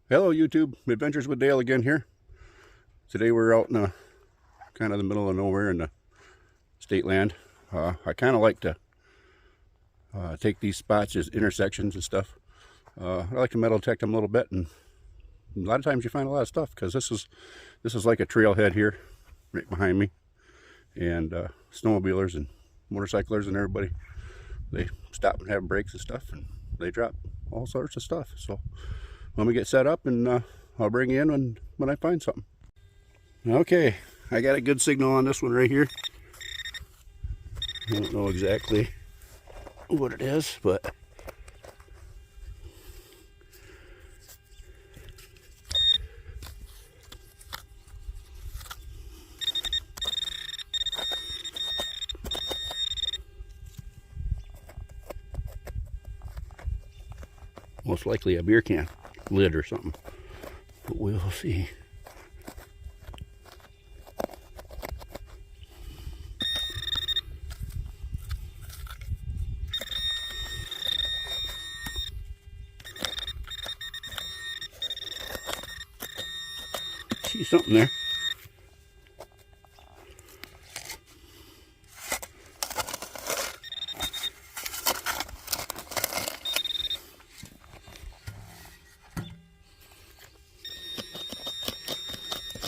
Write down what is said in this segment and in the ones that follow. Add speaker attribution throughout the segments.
Speaker 1: Hello YouTube, Adventures with Dale again here. Today we're out in kind of the middle of nowhere in the state land. I kind of like to take these spots as intersections and stuff. I like to metal detect them a little bit, and a lot of times you find a lot of stuff because this is like a trailhead here right behind me, and snowmobilers and motorcyclers and everybody, they stop and have breaks and stuff, and they drop all sorts of stuff. So let me get set up, and I'll bring you in when I find something. Okay, I got a good signal on this one right here. I don't know exactly what it is, but most likely a beer can lid or something, but we'll see. See something there.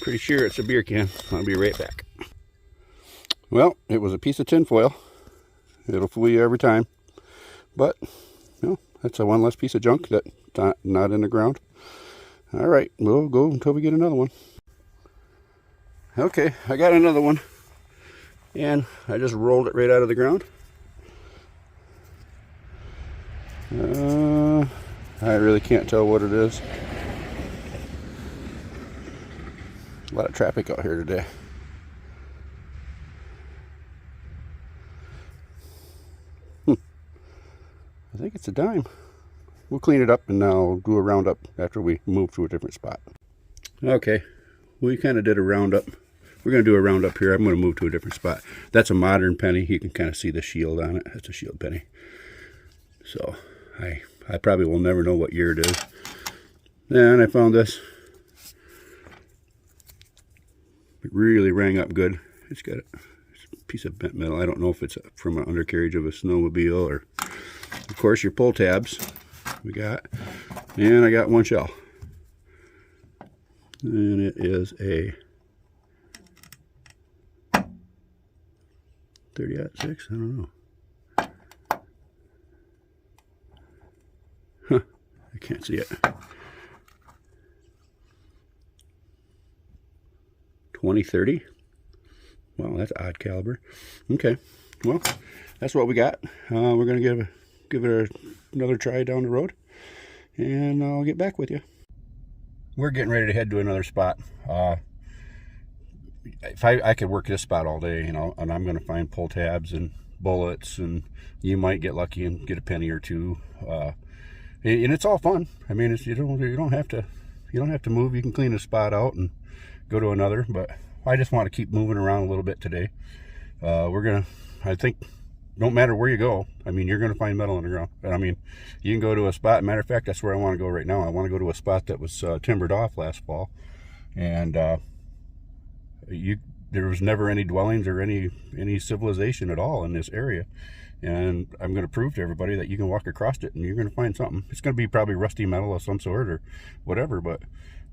Speaker 1: Pretty sure it's a beer can. I'll be right back. Well, it was a piece of tin foil. It'll fool you every time, but you know, that's a one less piece of junk that's not in the ground. All right, we'll go until we get another one. Okay, I got another one, and I just rolled it right out of the ground. I really can't tell what it is. A lot of traffic out here today. I think it's a dime. We'll clean it up, and I'll do a roundup after we move to a different spot. Okay, we kind of did a roundup. We're going to do a roundup here. I'm going to move to a different spot. That's a modern penny. You can kind of see the shield on it. That's a shield penny. So I probably will never know what year it is. And I found this. It really rang up good. It's got a piece of bent metal. I don't know if it's from an undercarriage of a snowmobile, or of course your pull tabs we got. And I got one shell. And it is a 30-06, I don't know. Huh, I can't see it. 2030. Wow, that's odd caliber. Okay, well, that's what we got. We're gonna give it another try down the road, and I'll get back with you. We're getting ready to head to another spot. If I could work this spot all day, you know, and I'm gonna find pull tabs and bullets, and you might get lucky and get a penny or two. And it's all fun. I mean, you don't have to move. You can clean a spot out and go to another, but I just want to keep moving around a little bit today. I think, no matter where you go, I mean, you're gonna find metal on the ground. I mean, you can go to a spot. Matter of fact, that's where I want to go right now. I want to go to a spot that was timbered off last fall, and there was never any dwellings or any civilization at all in this area. And I'm going to prove to everybody that you can walk across it and you're going to find something. It's going to be probably rusty metal of some sort or whatever, but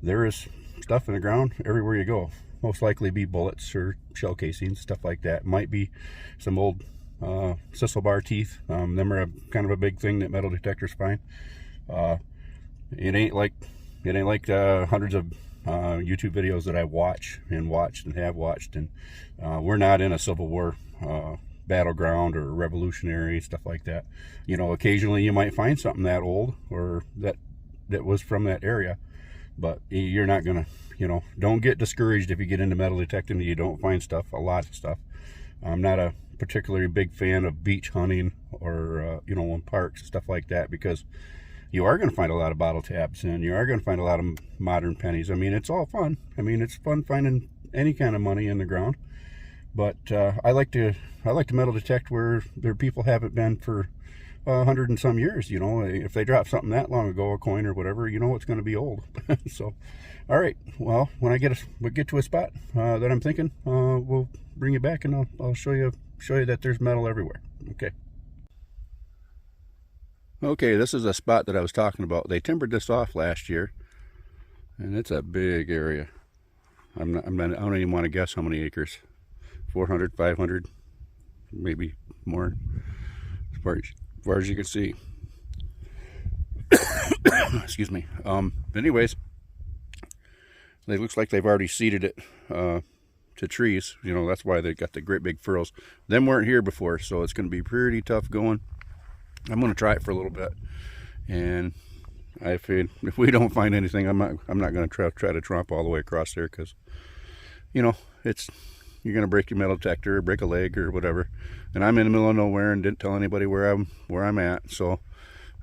Speaker 1: there is stuff in the ground everywhere you go. Most likely be bullets or shell casings, stuff like that. Might be some old sisal bar teeth. Them are kind of a big thing that metal detectors find. It ain't like hundreds of YouTube videos that I watched and have watched, and we're not in a Civil War battleground or revolutionary stuff like that. You know, occasionally you might find something that old or that was from that area, but you're not gonna, you know, don't get discouraged if you get into metal detecting and you don't find stuff, a lot of stuff. I'm not a particularly big fan of beach hunting or you know, in parks, stuff like that, because you are going to find a lot of bottle tabs and you are going to find a lot of modern pennies. I mean, it's all fun. I mean, it's fun finding any kind of money in the ground. But I like to metal detect where their people haven't been for 100 and some years. You know, if they drop something that long ago, a coin or whatever, you know it's going to be old. So, all right. Well, when I get to a spot that I'm thinking, we'll bring you back and I'll show you that there's metal everywhere. Okay. Okay, this is a spot that I was talking about. They timbered this off last year, and it's a big area. I don't even want to guess how many acres. 400, 500, maybe more, as far as you can see. Excuse me. Anyways, it looks like they've already seeded it to trees. You know, that's why they got the great big furrows. Them weren't here before, so it's going to be pretty tough going. I'm going to try it for a little bit, and if we don't find anything, I'm not going to try to tromp all the way across there, because, you know, you're going to break your metal detector, or break a leg or whatever. And I'm in the middle of nowhere and didn't tell anybody where I'm at, so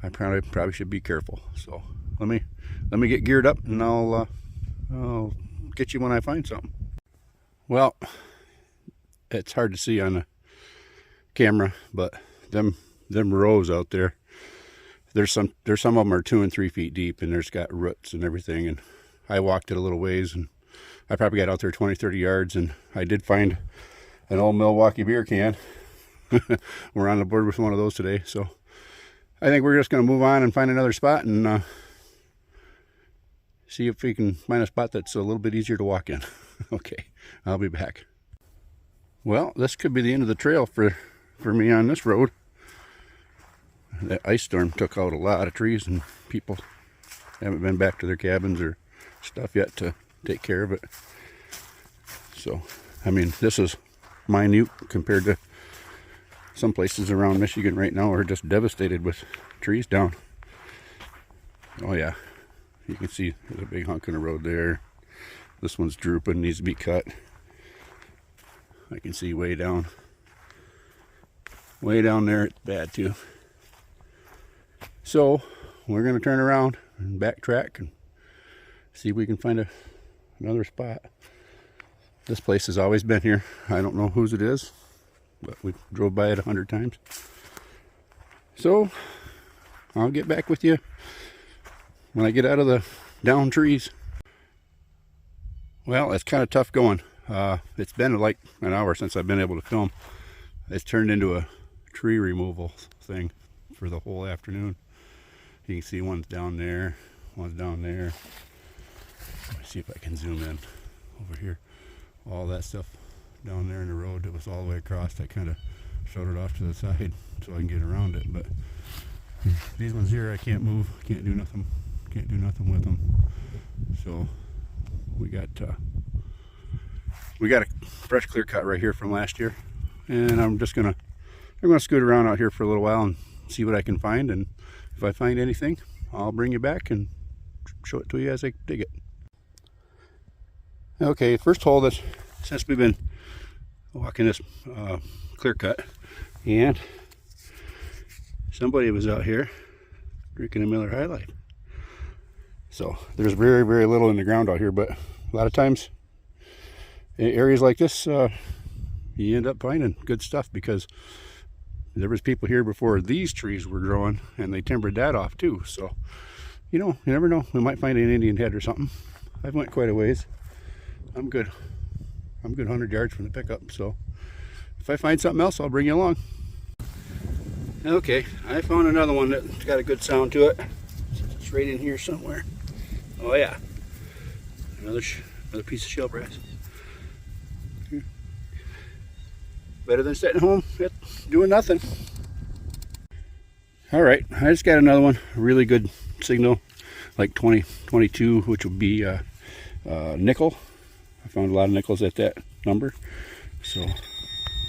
Speaker 1: I probably should be careful. So let me get geared up, and I'll get you when I find something. Well, it's hard to see on the camera, but them rows out there, there's some of them are 2 and 3 feet deep, and there's got roots and everything. And I walked it a little ways, and I probably got out there 20-30 yards, and I did find an old Milwaukee beer can. We're on the board with one of those today, so I think we're just going to move on and find another spot and see if we can find a spot that's a little bit easier to walk in. Okay, I'll be back. Well, this could be the end of the trail for me on this road. That ice storm took out a lot of trees, and people haven't been back to their cabins or stuff yet to take care of it. So, I mean, this is minute compared to some places around Michigan right now are just devastated with trees down. Oh yeah, you can see there's a big hunk in the road there. This one's drooping, needs to be cut. I can see way down there, it's bad too. So we're going to turn around and backtrack and see if we can find another spot. This place has always been here. I don't know whose it is, but we drove by it 100 times. So I'll get back with you when I get out of the down trees. Well, it's kind of tough going. It's been like an hour since I've been able to film. It's turned into a tree removal thing for the whole afternoon. You can see one's down there, one's down there. Let me see if I can zoom in over here. All that stuff down there in the road that was all the way across, I kind of showed it off to the side so I can get around it. But these ones here, I can't move, can't do nothing with them. So we got a fresh clear cut right here from last year, and I'm gonna scoot around out here for a little while and see what I can find, and if I find anything, I'll bring you back and show it to you as I dig it. Okay, first hole that since we've been walking this clear cut, and somebody was out here drinking a Miller High Life. So there's very, very little in the ground out here, but a lot of times in areas like this, you end up finding good stuff, because there was people here before these trees were growing, and they timbered that off too. So, you know, you never know. We might find an Indian head or something. I've went quite a ways. I'm good 100 yards from the pickup. So if I find something else, I'll bring you along. Okay, I found another one that's got a good sound to it. It's right in here somewhere. Oh yeah, another piece of shell brass. Better than sitting home doing nothing. All right, I just got another one, really good signal, like 22, which would be nickel. I found a lot of nickels at that number. So,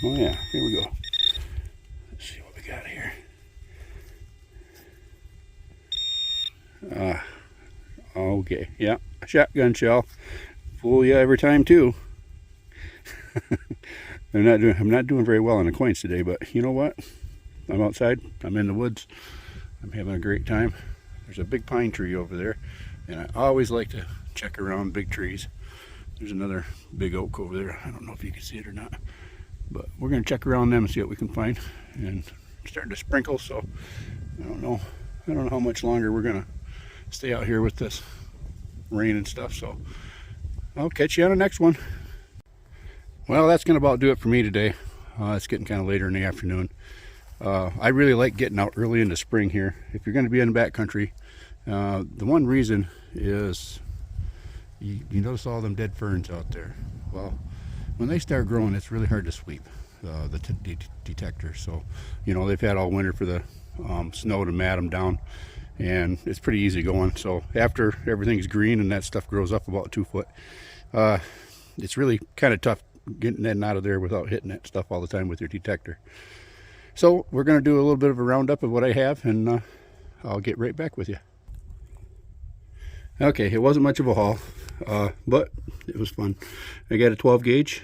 Speaker 1: oh yeah, here we go. Let's see what we got here. Okay, yeah, a shotgun shell. Fool you every time too. I'm not doing very well on the coins today, but you know what? I'm outside, I'm in the woods, I'm having a great time. There's a big pine tree over there, and I always like to check around big trees. There's another big oak over there. I don't know if you can see it or not, but we're going to check around them and see what we can find, and starting to sprinkle, so I don't know how much longer we're gonna stay out here with this rain and stuff. So I'll catch you on the next one. Well, that's gonna about do it for me today. It's getting kind of later in the afternoon. I really like getting out early in the spring here. If you're going to be in the backcountry, the one reason is you notice all them dead ferns out there. Well, when they start growing, it's really hard to sweep the detector. So, you know, they've had all winter for the snow to mat them down, and it's pretty easy going. So after everything's green and that stuff grows up about 2 foot, it's really kind of tough getting that out of there without hitting that stuff all the time with your detector. So we're going to do a little bit of a roundup of what I have, and I'll get right back with you. Okay, it wasn't much of a haul, but it was fun. I got a 12 gauge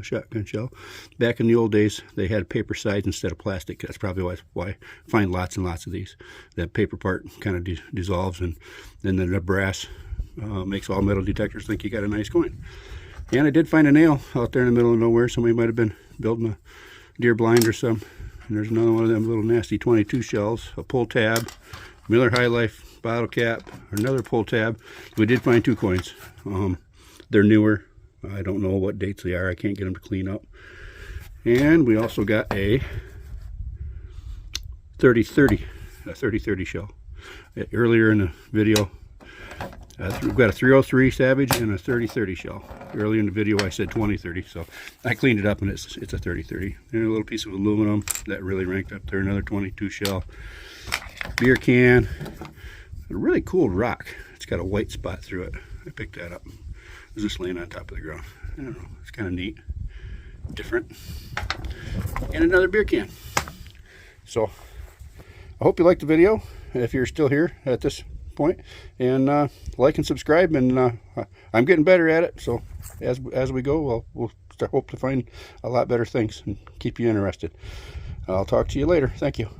Speaker 1: shotgun shell. Back in the old days, they had paper sides instead of plastic. That's probably why I find lots and lots of these. That paper part kind of dissolves, and then the brass makes all metal detectors think you got a nice coin. And I did find a nail out there in the middle of nowhere. Somebody might have been building a deer blind or some. And there's another one of them little nasty 22 shells, a pull tab, Miller High Life bottle cap, another pull tab. We did find 2 coins. They're newer. I don't know what dates they are. I can't get them to clean up. And we also got a 30-30 shell. Earlier in the video, we've got a 303 Savage and a 30-30 shell. Earlier in the video I said 20-30, so I cleaned it up and it's a 30-30. And a little piece of aluminum that really ranked up there, another 22 shell. Beer can, a really cool rock. It's got a white spot through it. I picked that up. It was just laying on top of the ground. I don't know, it's kind of neat, different. And another beer can. So I hope you liked the video, if you're still here at this point, and like and subscribe, and I'm getting better at it, so as we go, we'll hope to find a lot better things and keep you interested. I'll talk to you later. Thank you.